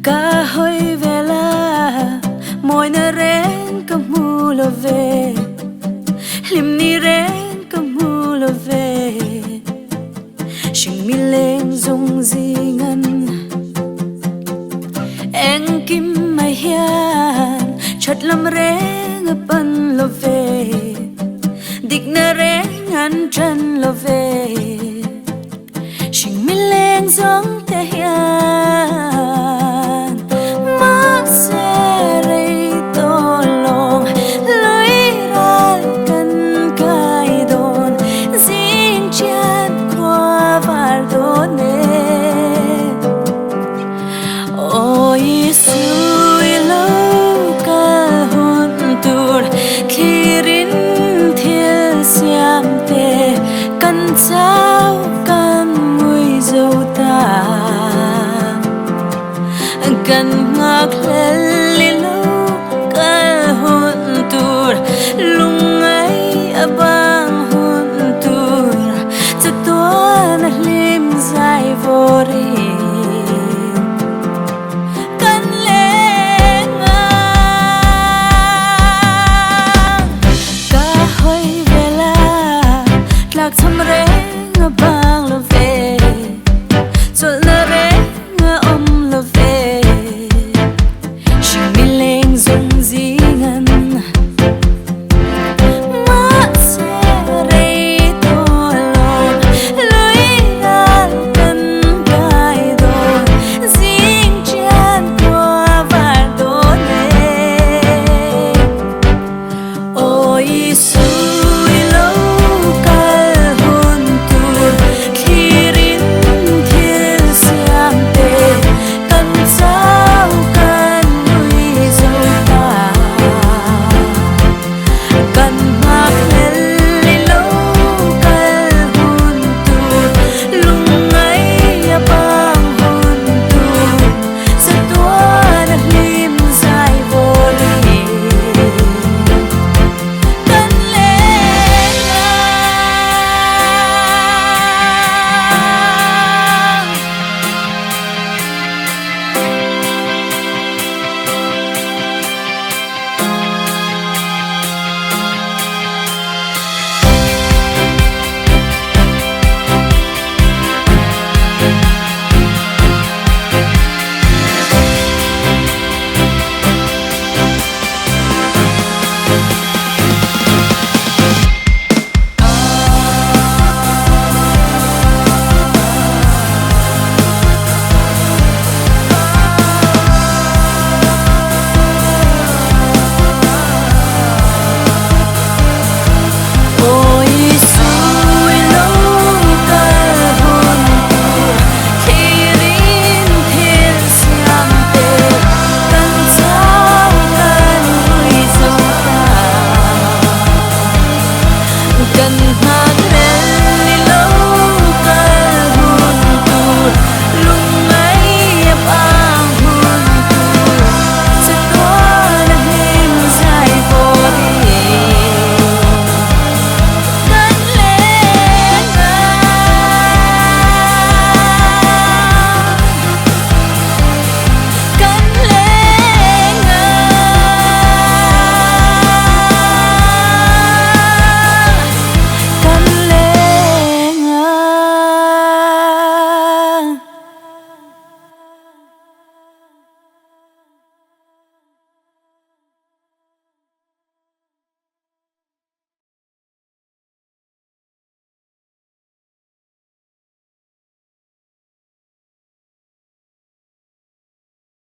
Kahoy vela moi na ren kamulo ve lim ni ren kamulo ve shing mi leng zong zingan eng kim mai hian chat lam reng pan lo ve dik na reng an chan lo ve shing mi leng zong te hian ma se re to long lối ra kan kai don zing chan qua var don ne ôi suy lâu ca hôn tur khirin thiel siam te kan chao kan mui dâu ta kan ngak leli lâu ca hôn tur lung ai abang hôn tur cho toan lim dài vô ri lạc thăm rẽ bang lo về